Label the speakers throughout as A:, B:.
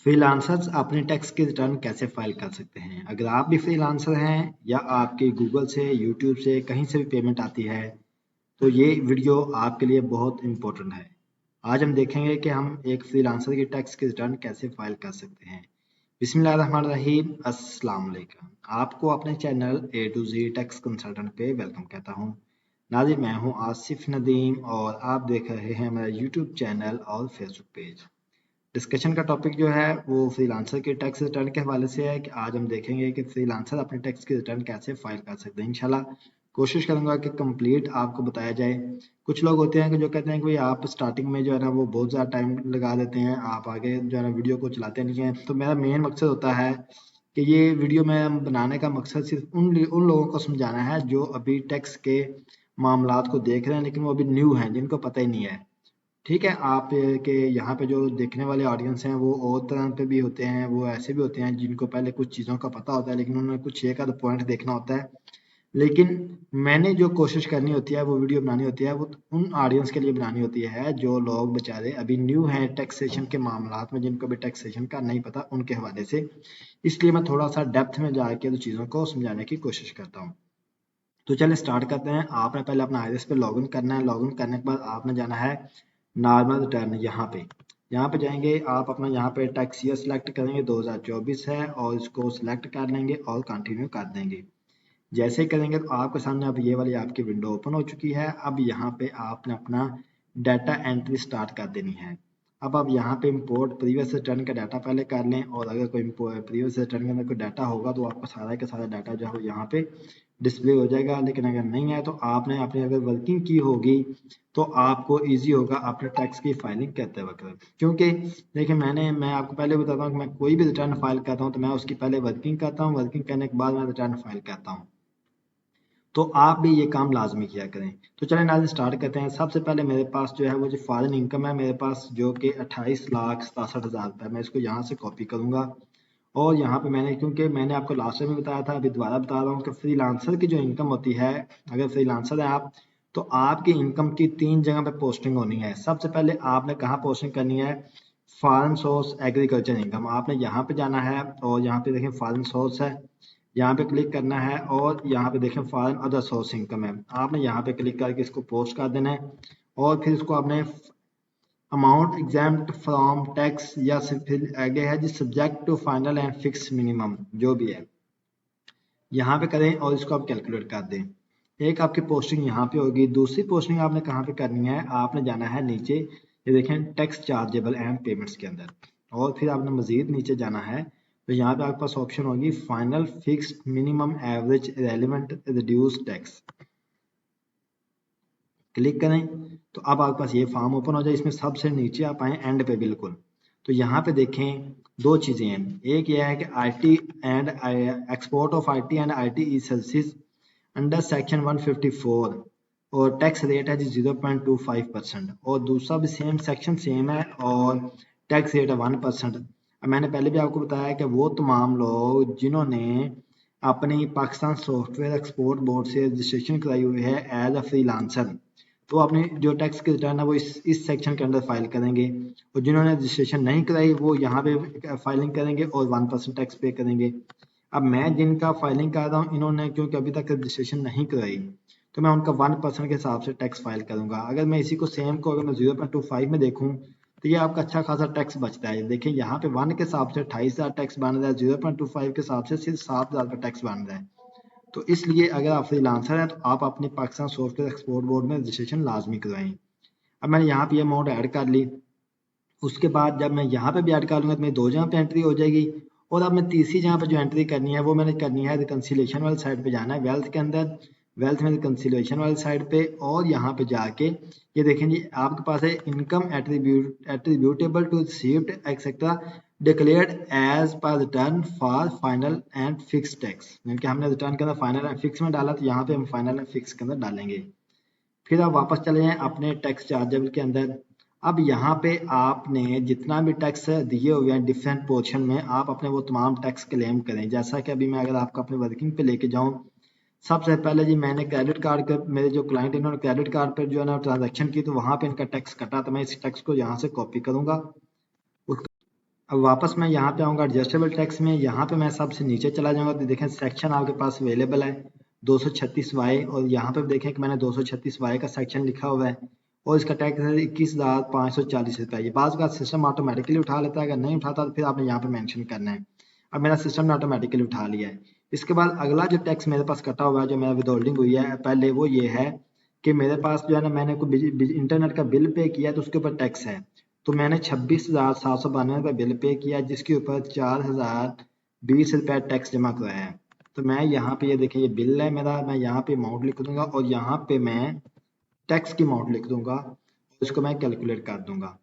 A: Freelancers अपने tax की return कैसे फाइल कर सकते हैं? अगर आप भी फ्रीलांसर हैं या आपके गूगल से, यूट्यूब से, कहीं से भी पेमेंट आती है तो ये वीडियो आपके लिए बहुत इम्पोर्टेंट है। आज हम देखेंगे कि हम एक फ्रीलांसर की टैक्स की रिटर्न कैसे फाइल कर सकते हैं। बिस्मिल्लाहिर्रहमानिर्रहीम, अस्सलाम वालेकुम। आपको अपने channel A to Z tax consultant पे वेलकम कहता हूँ। नाज़िर, मैं हूँ आसिफ नदीम और आप देख रहे हैं मेरा यूट्यूब चैनल और फेसबुक पेज। डिस्कशन का टॉपिक जो है वो फ्रीलांसर के टैक्स रिटर्न के हवाले से है कि आज हम देखेंगे कि फ्रीलांसर अपने टैक्स की रिटर्न कैसे फाइल कर सकते हैं। इंशाल्लाह कोशिश करूंगा कि कंप्लीट आपको बताया जाए। कुछ लोग होते हैं कि जो कहते हैं कि भाई आप स्टार्टिंग में जो है ना वो बहुत ज़्यादा टाइम लगा देते हैं, आप आगे जो है ना वीडियो को चलाते नहीं हैं। तो मेरा मेन मकसद होता है कि ये वीडियो में बनाने का मकसद सिर्फ उन लोगों को समझाना है जो अभी टैक्स के मामलात को देख रहे हैं लेकिन वो अभी न्यू हैं, जिनको पता ही नहीं है। ठीक है, आप के यहाँ पे जो देखने वाले ऑडियंस हैं वो और तरह पे भी होते हैं, वो ऐसे भी होते हैं जिनको पहले कुछ चीज़ों का पता होता है लेकिन उन्हें कुछ एक आध पॉइंट देखना होता है। लेकिन मैंने जो कोशिश करनी होती है वो वीडियो बनानी होती है वो उन ऑडियंस के लिए बनानी होती है जो लोग बेचारे अभी न्यू हैं टैक्सेशन के मामलात में, जिनको भी टैक्सेशन का नहीं पता, उनके हवाले से। इसलिए मैं थोड़ा सा डेप्थ में जाके तो चीज़ों को समझाने की कोशिश करता हूँ। तो चलिए स्टार्ट करते हैं। आपने पहले अपना आईआरएस पे लॉगिन करना है। लॉगिन करने के बाद आपने जाना है नॉर्मल रिटर्न। यहाँ पे जाएंगे आप, अपना यहाँ पे टैक्स ईयर सेलेक्ट करेंगे, 2024 है और इसको सिलेक्ट कर लेंगे और कंटिन्यू कर देंगे। जैसे ही करेंगे तो आपके सामने अब ये वाली आपकी विंडो ओपन हो चुकी है। अब यहाँ पे आपने अपना डाटा एंट्री स्टार्ट कर देनी है। अब आप यहाँ पे इंपोर्ट प्रीवियस रिटर्न का डाटा पहले कर लें और अगर कोई प्रीवियस रिटर्न के अंदर कोई डाटा होगा तो आपका सारा का सारा डाटा जो है यहाँ पे डिस्प्ले हो जाएगा। लेकिन अगर नहीं है तो आपने अपनी अगर वर्किंग की होगी तो आपको इजी होगा अपने टैक्स की फाइलिंग करते वक्त। क्योंकि देखिए मैं आपको पहले बताता हूँ कि मैं कोई भी रिटर्न फाइल करता हूँ तो मैं उसकी पहले वर्किंग करता हूँ, वर्किंग करने के बाद मैं रिटर्न फाइल करता हूँ। तो आप भी ये काम लाजमी किया करें। तो चलें नाज़रीन स्टार्ट करते हैं। सबसे पहले मेरे पास जो है वो जो फॉरेन इनकम है मेरे पास, जो कि 28,67,000 रुपये, मैं इसको यहाँ से कॉपी करूँगा और यहाँ पे मैंने, क्योंकि मैंने आपको लास्ट टाइम भी बताया था, अभी दोबारा बता रहा हूँ कि फ्रीलांसर की जो इनकम होती है, अगर फ्रीलांसर है आप तो आपकी इनकम की 3 जगह पे पोस्टिंग होनी है। सबसे पहले आपने कहाँ पोस्टिंग करनी है? Foreign source agriculture income. आपने यहाँ पे जाना है और यहाँ पे देखें फॉरेन सोर्स है, यहाँ पे क्लिक करना है और यहाँ पे देखें फॉरेन अदर सोर्स इनकम है। आपने यहाँ पे क्लिक करके इसको पोस्ट कर देना है और फिर इसको आपने अमाउंट एग्जाम्प्ट फ्रॉम टैक्स या फिर आगे है जी subject to final and fix minimum, जो भी है यहाँ पे करें और इसको आप कैलकुलेट कर दें। एक आपकी पोस्टिंग यहाँ पे होगी। दूसरी पोस्टिंग आपने कहाँ पे करनी है? आपने जाना है नीचे, ये देखें टैक्स चार्जेबल एंड पेमेंट्स के अंदर, और फिर आपने मजीद नीचे जाना है तो यहाँ पे आपके पास ऑप्शन होगी final fixed minimum average relevant reduce tax. Click करें तो अब आपके पास ये फॉर्म ओपन हो जाए। इसमें सबसे नीचे आप आए एंड पे बिल्कुल, तो यहाँ पे देखें दो चीज़ें हैं। एक यह है कि IT and export of IT and IT E services under section 154 और टैक्स रेट है जी 0.25%, और दूसरा भी सेम सेक्शन सेम है और टैक्स रेट है 1%। अब मैंने पहले भी आपको बताया कि वो तमाम लोग जिन्होंने अपनी पाकिस्तान सॉफ्टवेयर एक्सपोर्ट बोर्ड से रजिस्ट्रेशन कराई हुई है एज अ फ्रीलांसर, तो अपनी जो टैक्स की रिटर्न है वो इस सेक्शन के अंदर फाइल करेंगे, और जिन्होंने रजिस्ट्रेशन नहीं कराई वो यहाँ पे फाइलिंग करेंगे और 1% टैक्स पे करेंगे। अब मैं जिनका फाइलिंग कर रहा हूँ, इन्होंने क्योंकि अभी तक रजिस्ट्रेशन नहीं कराई तो मैं उनका 1% के हिसाब से टैक्स फाइल करूंगा। अगर मैं इसी को सेम को अगर मैं 0.25 में देखूँ तो ये आपका अच्छा खासा टैक्स बचता है। देखिए यहाँ पे 1 के हिसाब से 28,000 टैक्स बन रहा है, 0.25 के हिसाब से सिर्फ 7,000 का टैक्स बन रहा है। तो इसलिए अगर आप फ्रीलांसर हैं तो आप अपने पाकिस्तान सॉफ्टवेयर एक्सपोर्ट बोर्ड में रजिस्ट्रेशन लाजमी करवाएं। अब मैंने यहाँ पे अमाउंट ऐड कर ली। उसके बाद जब मैं यहाँ पे भी ऐड कर लूँगा तो मेरी 2 जगह पे एंट्री हो जाएगी। और अब मैं तीसरी जगह पे जो एंट्री करनी है वो मैंने करनी है रिकन्सिलेशन वाली साइड पे जाना है, वेल्थ के अंदर, वेल्थ में रिकन्सिलेशन वाली साइड पे, और यहाँ पे जाके ये देखें जी आपके पास है income attributable to received etcetera declared as per return for final and fix tax, यानी कि हमने रिटर्न के अंदर फाइनल एंड फिक्स में डाला तो यहाँ पे हम फाइनल एंड फिक्स के अंदर डालेंगे। फिर आप वापस चले जाएं अपने टैक्स चार्जेबल के अंदर। अब यहाँ पे आपने जितना भी टैक्स दिए हुए हैं डिफरेंट पोर्शन में, आप अपने वो तमाम टैक्स क्लेम करें। जैसा कि अभी मैं अगर आपको अपने वर्किंग पे लेके जाऊँ, सबसे पहले जी मैंने क्रेडिट कार्ड का, मेरे जो क्लाइंट इन्होंने क्रेडिट कार्ड पर जो है ना ट्रांजैक्शन की तो वहाँ पे इनका टैक्स कटा, तो मैं इस टैक्स को यहाँ से कॉपी करूँगा। अब वापस मैं यहाँ पे आऊँगा एडजस्टेबल टैक्स में, यहाँ पे मैं सबसे नीचे चला जाऊँगा तो देखें सेक्शन आपके पास अवेलेबल है 236 वाई, और यहाँ पे देखें कि मैंने 236 वाई का सेक्शन लिखा हुआ है और इसका टैक्स है 21,540 रुपये। ये बात का सिस्टम ऑटोमेटिकली उठा लेता है, अगर नहीं उठाता तो फिर आपने यहाँ पे मेंशन करना है। अब मेरा सिस्टम ने ऑटोमेटिकली उठा लिया है। इसके बाद अगला जो टैक्स मेरे पास कटा हुआ है, जो मेरा विदहोल्डिंग हुई है पहले, वो ये है कि मेरे पास जो है ना, मैंने कोई इंटरनेट का बिल पे किया है तो उसके ऊपर टैक्स है। तो मैंने 26,792 बिल पे किया, जिसके ऊपर 4,020 रुपये टैक्स जमा कराया है। तो मैं यहाँ पे ये देखिए ये बिल है मेरा, मैं यहाँ पे अमाउंट लिख दूंगा और यहाँ पे मैं टैक्स की अमाउंट लिख दूंगा, उसको मैं कैलकुलेट कर दूंगा।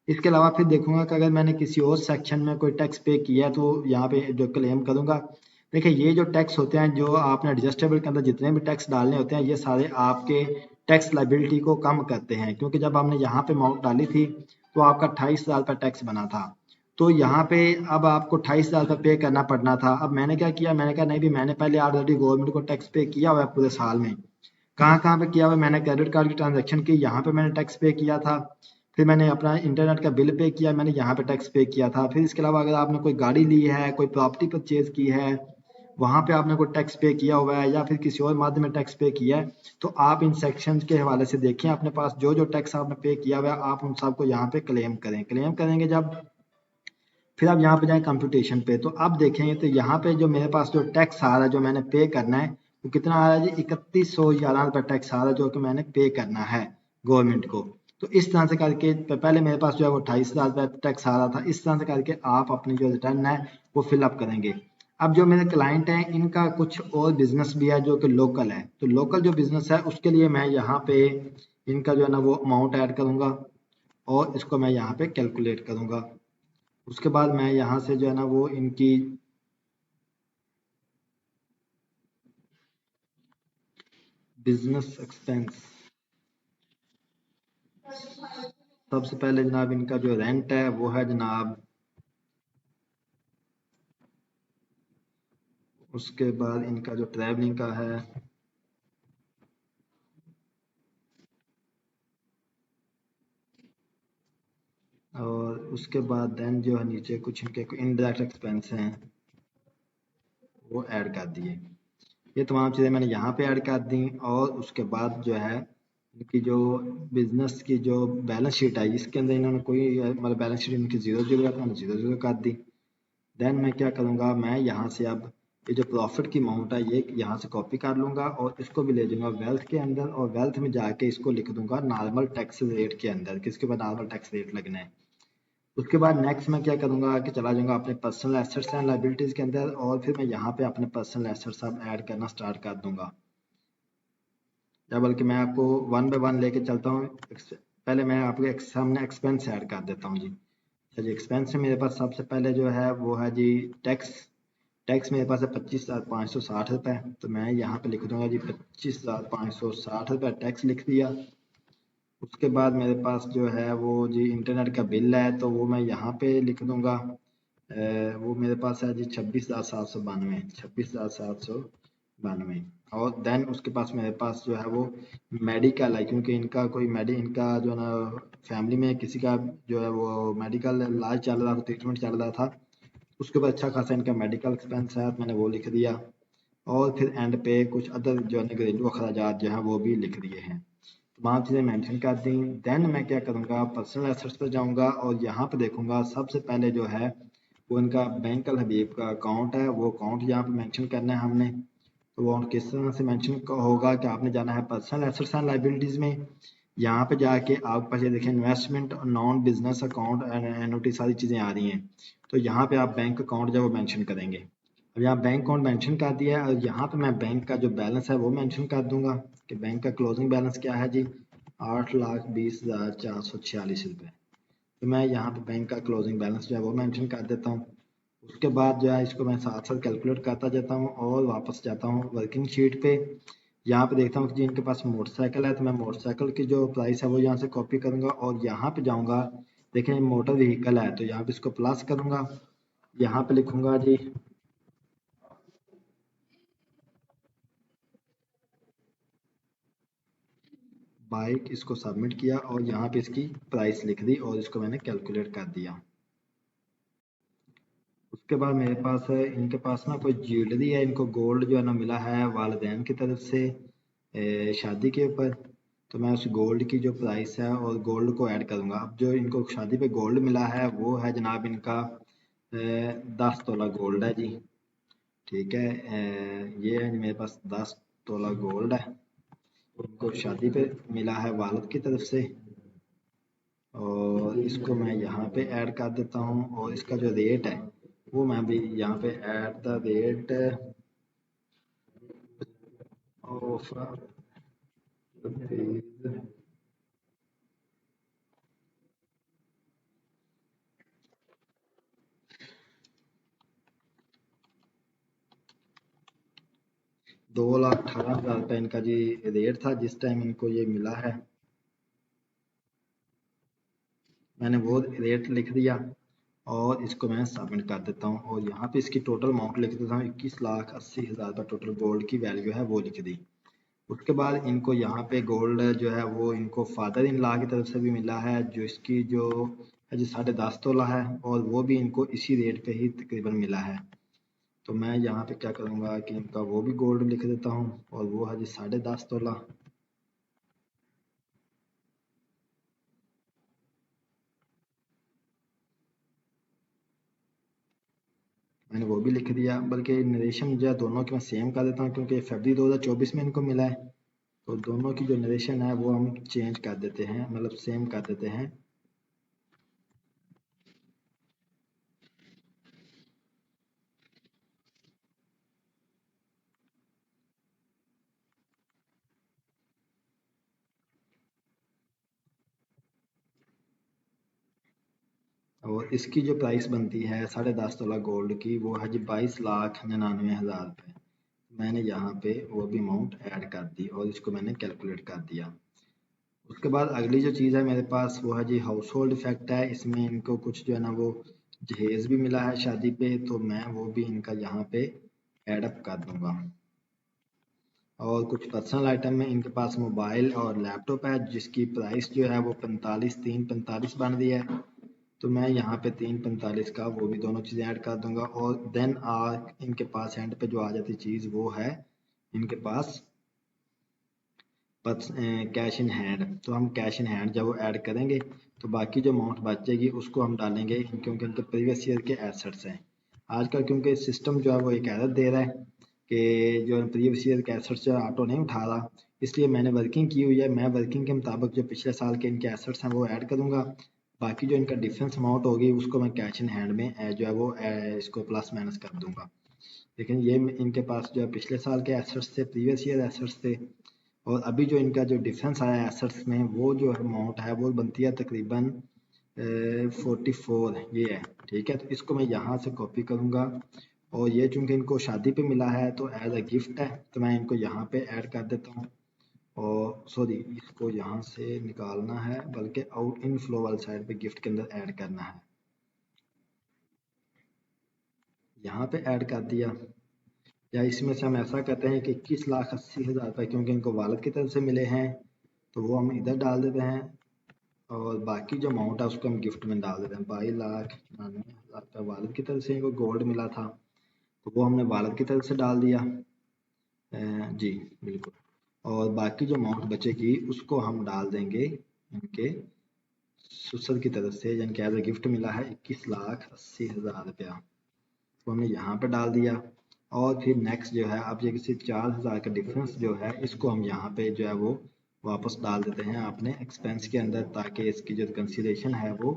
A: इसके अलावा फिर देखूंगा कि अगर मैंने किसी और सेक्शन में कोई टैक्स पे किया तो यहाँ पे जो क्लेम करूंगा। देखिए ये जो टैक्स होते हैं, जो आपने एडजस्टेबल के अंदर जितने भी टैक्स डालने होते हैं, ये सारे आपके टैक्स लाइबिलिटी को कम करते हैं, क्योंकि जब आपने यहाँ पे अमाउंट डाली थी तो आपका 28,000 का टैक्स बना था। तो यहाँ पे अब आपको 28,000 का पे करना पड़ना था। अब मैंने क्या किया, मैंने कहा नहीं भी, मैंने पहले ऑलरेडी गवर्नमेंट को टैक्स पे किया हुआ है पूरे साल में। कहाँ कहाँ पे किया हुआ है, मैंने क्रेडिट कार्ड की ट्रांजेक्शन की, यहाँ पे मैंने टैक्स पे किया था। फिर मैंने अपना इंटरनेट का बिल पे किया, मैंने यहाँ पे टैक्स पे किया था। फिर इसके अलावा अगर आपने कोई गाड़ी ली है, कोई प्रॉपर्टी परचेज की है, वहाँ पे आपने कोई टैक्स पे किया हुआ है, या फिर किसी और माध्यम में टैक्स पे किया है, तो आप इन सेक्शन के हवाले से देखें अपने पास जो जो टैक्स आपने पे किया हुआ है, आप उन सबको यहाँ पे क्लेम करें। क्लेम करेंगे जब, फिर आप यहाँ पे जाएं कंप्यूटेशन पे, तो अब देखेंगे तो यहाँ पे जो मेरे पास जो टैक्स आ रहा है, जो मैंने पे करना है, वो कितना आ रहा है जी, 3111 रुपये टैक्स आ रहा है, जो कि मैंने पे करना है गवर्नमेंट को। तो इस तरह से करके पहले मेरे पास जो है वो 28,000 रुपये टैक्स आ रहा था। इस तरह से करके आप अपनी जो रिटर्न है वो फिलअप करेंगे। अब जो मेरे क्लाइंट हैं, इनका कुछ और बिजनेस भी है जो कि लोकल है, तो लोकल जो बिजनेस है उसके लिए मैं यहाँ पे इनका जो है ना वो अमाउंट ऐड करूँगा और इसको मैं यहाँ पे कैलकुलेट करूँगा। उसके बाद मैं यहाँ से जो है ना वो इनकी बिजनेस एक्सपेंस, सबसे पहले जनाब इनका जो रेंट है वो है जनाब, उसके बाद इनका जो ट्रैवलिंग का है, और उसके बाद देन जो है नीचे कुछ इनके इनडायरेक्ट एक्सपेंस हैं वो ऐड कर दिए। ये तमाम चीज़ें मैंने यहाँ पे ऐड कर दी, और उसके बाद जो है इनकी जो बिजनेस की जो बैलेंस शीट है, इसके अंदर इन्होंने कोई मतलब बैलेंस शीट इनकी जीरो जीरो है, मैंने जीरो जीरो कर दी। देन मैं क्या करूँगा, मैं यहाँ से अब ये जो प्रॉफिट की अमाउंट है ये यहाँ से कॉपी कर लूँगा और इसको भी ले जाऊँगा वेल्थ के अंदर, और वेल्थ में जाके इसको लिख दूंगा नॉर्मल टैक्स रेट के अंदर, किसके बाद नॉर्मल टैक्स रेट लगना है। उसके बाद नेक्स्ट मैं क्या करूँगा कि चला जाऊँगा अपने पर्सनल एसेट्स एंड लायबिलिटीज़ के अंदर, और फिर मैं यहाँ पे अपने पर्सनल एसेट्स अब ऐड करना स्टार्ट कर दूँगा, या बल्कि मैं आपको वन बाय वन लेके चलता हूँ। पहले मैं आपके सामने एक्सपेंस ऐड कर देता हूँ जी। अच्छा जी, एक्सपेंस में मेरे पास सबसे पहले जो है वो है जी टैक्स। टैक्स मेरे पास है 25,560 रुपये, तो मैं यहाँ पे लिख दूंगा जी 25,560 रुपये टैक्स लिख दिया। उसके बाद मेरे पास जो है वो जी इंटरनेट का बिल है, तो वो मैं यहाँ पे लिख दूंगा। वो मेरे पास है जी 26,792, 26,792। और देन उसके पास मेरे पास जो है वो मेडिकल है, क्योंकि इनका कोई इनका जो है ना फैमिली में किसी का जो है वो मेडिकल इलाज चल रहा था, ट्रीटमेंट चल रहा था, उसके बाद अच्छा खासा इनका मेडिकल एक्सपेंस है, मैंने वो लिख दिया। और फिर एंड पे कुछ अदर जो है घरेलू अखराजात जो हैं वो भी लिख दिए हैं, तमाम चीज़ें मेंशन कर दी। देन मैं क्या करूँगा, पर्सनल एसेट्स पर जाऊँगा और यहाँ पे देखूँगा सबसे पहले जो है वो इनका बैंक अल हबीब का अकाउंट है, वो अकाउंट यहाँ पे मेंशन करना है हमने। तो वो किस तरह से मेंशन होगा कि आपने जाना है पर्सनल एसेट्स एंड लाइबिलिटीज़ में, यहाँ पे जाके आप पास ये देखें investment non business account and annuity सारी चीज़ें आ रही हैं, तो यहाँ पे आप बैंक अकाउंट जो है वो मेंशन करेंगे। अब यहाँ बैंक अकाउंट मेंशन कर दिया है, और यहाँ पे मैं बैंक का जो बैलेंस है वो मेंशन कर दूंगा कि बैंक का क्लोजिंग बैलेंस क्या है जी, 8,20,446 रुपये। तो मैं यहाँ पे बैंक का क्लोजिंग बैलेंस जो है वो मेंशन कर देता हूँ। उसके बाद जो है इसको मैं साथ साथ कैलकुलेट करता जाता हूँ और वापस जाता हूँ वर्किंग शीट पे। यहाँ पे देखता हूँ कि जी इनके पास मोटरसाइकिल है, तो मैं मोटरसाइकिल की जो प्राइस है वो यहाँ से कॉपी करूँगा और यहाँ पे जाऊँगा। देखें मोटर व्हीकल है, तो यहाँ पे इसको प्लस करूँगा, यहाँ पे लिखूंगा जी बाइक, इसको सबमिट किया और यहाँ पे इसकी प्राइस लिख दी और इसको मैंने कैलकुलेट कर दिया। उसके बाद मेरे पास इनके पास ना कोई ज्वेलरी है, इनको गोल्ड जो है ना मिला है वालिदैन की तरफ से शादी के ऊपर। तो मैं उस गोल्ड की जो प्राइस है और गोल्ड को ऐड करूँगा। अब जो इनको शादी पे गोल्ड मिला है वो है जनाब इनका 10 तोला गोल्ड है जी। ठीक है, ये है मेरे पास 10 तोला गोल्ड है, इनको शादी पे मिला है वालिद की तरफ से। और इसको मैं यहाँ पे ऐड कर देता हूँ और इसका जो रेट है वो मैं भी यहाँ पे at the rate of rupees 2,18,000 रुपये इनका जी रेट था जिस टाइम इनको ये मिला है। मैंने वो रेट लिख दिया और इसको मैं सबमिट कर देता हूँ और यहाँ पे इसकी टोटल अमाउंट लिख देता हूँ 21,80,000 रुपये टोटल गोल्ड की वैल्यू है वो लिख दी। उसके बाद इनको यहाँ पे गोल्ड जो है वो इनको फादर इन लॉ की तरफ से भी मिला है, जो इसकी जो है जी 10.5 तोला है और वो भी इनको इसी रेट पे ही तकरीबन मिला है। तो मैं यहाँ पे क्या करूँगा कि इनका वो भी गोल्ड लिख देता हूँ और वो है जी 10.5 तोला। मैंने वो भी लिख दिया, बल्कि नरेशन जो है दोनों की मैं सेम कर देता हूँ क्योंकि फरवरी 2024 में इनको मिला है। तो दोनों की जो नरेशन है वो हम चेंज कर देते हैं, मतलब सेम कर देते हैं। और इसकी जो प्राइस बनती है 10.5 तोला गोल्ड की वो है जी 22,99,000 रुपये। मैंने यहाँ पे वो भी अमाउंट ऐड कर दी और इसको मैंने कैलकुलेट कर दिया। उसके बाद अगली जो चीज़ है मेरे पास वो है जी हाउस होल्ड इफेक्ट है। इसमें इनको कुछ जो है ना वो जहेज़ भी मिला है शादी पे, तो मैं वो भी इनका यहाँ पे एडअप कर दूंगा। और कुछ पर्सनल आइटम में इनके पास मोबाइल और लैपटॉप है जिसकी प्राइस जो है वो 45,345 बन रही है। तो मैं यहाँ पे 345 का वो भी दोनों चीज़ें ऐड कर दूंगा और देन इनके पास एंड पे जो आ जाती चीज़ वो है इनके पास कैश इन हैंड। तो हम कैश इन हैंड जब वो ऐड करेंगे तो बाकी जो अमाउंट बचेगी उसको हम डालेंगे क्योंकि उनके प्रीवियस ईयर के एसेट्स हैं। आजकल क्योंकि सिस्टम जो है वो एक एरर दे रहा है कि जो प्रीवियस ईयर के एसेट्स जो ऑटो नहीं उठा रहा, इसलिए मैंने वर्किंग की हुई है। मैं वर्किंग के मुताबिक जो पिछले साल के इनके एसेट्स हैं वो ऐड करूँगा। बाकी जो इनका डिफरेंस अमाउंट होगी उसको मैं कैश इन हैंड में जो है वो इसको प्लस माइनस कर दूंगा। लेकिन ये इनके पास जो है पिछले साल के एसेट्स थे, प्रीवियस ईयर एसेट्स थे। और अभी जो इनका जो डिफरेंस आया है एसेट्स में वो जो अमाउंट है वो बनती है तकरीबन 44 ये है। ठीक है, तो इसको मैं यहाँ से कॉपी करूँगा और ये चूंकि इनको शादी पे मिला है तो एज अ गिफ्ट है तो मैं इनको यहाँ पे ऐड कर देता हूँ। और सॉरी, इसको यहाँ से निकालना है, बल्कि आउट इन फ्लो वाली साइड पे गिफ्ट के अंदर ऐड करना है। यहाँ पे ऐड कर दिया। या इसमें से हम ऐसा करते हैं कि 21,80,000 रुपये क्योंकि इनको वालिद की तरफ से मिले हैं तो वो हम इधर डाल देते हैं और बाकी जो अमाउंट है उसको हम गिफ्ट में डाल देते हैं। 22,99,000 रुपये वालिद की तरफ से इनको गोल्ड मिला था तो वो हमने वालिद की तरफ से डाल दिया। जी बिल्कुल। और बाकी जो अमाउंट बचेगी उसको हम डाल देंगे इनके ससुर की तरफ से, यानी कि एज ए गिफ्ट मिला है 21,80,000 रुपया, तो हमने यहाँ पे डाल दिया। और फिर नेक्स्ट जो है अब ये किसी 4,000 का डिफरेंस जो है इसको हम यहाँ पे जो है वो वापस डाल देते हैं अपने एक्सपेंस के अंदर, ताकि इसकी जो कंसीडरेशन है वो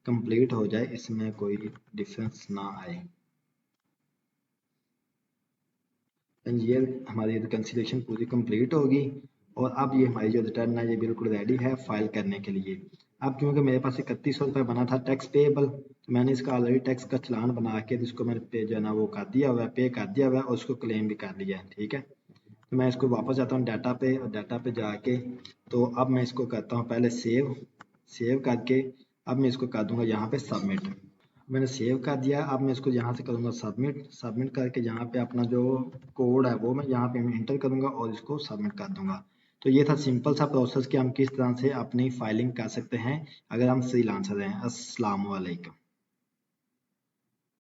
A: कंप्लीट हो जाए, इसमें कोई डिफरेंस ना आए। ये हमारी रिकन्सिलेशन पूरी कंप्लीट होगी और अब ये हमारी जो रिटर्न है ये बिल्कुल रेडी है फाइल करने के लिए। अब क्योंकि मेरे पास 3100 रुपये बना था टैक्स पेएबल, तो मैंने इसका ऑलरेडी टैक्स का चालान बना के इसको मैंने पे जो है ना वो कर दिया हुआ है, पे कर दिया हुआ है और उसको क्लेम भी कर लिया है। ठीक है, तो मैं इसको वापस जाता हूँ डाटा पे और डाटा पे जाके तो अब मैं इसको करता हूँ पहले सेव करके अब मैं इसको कर दूंगा यहाँ पे सबमिट। मैंने सेव कर दिया, अब मैं इसको यहाँ से करूँगा सबमिट। सबमिट करके यहाँ पे अपना जो कोड है वो मैं यहाँ पे इंटर करूँगा और इसको सबमिट कर दूँगा। तो ये था सिंपल सा प्रोसेस कि हम किस तरह से अपनी फाइलिंग कर सकते हैं अगर हम फ्रीलांसर हैं। अस्सलाम वालेकुम।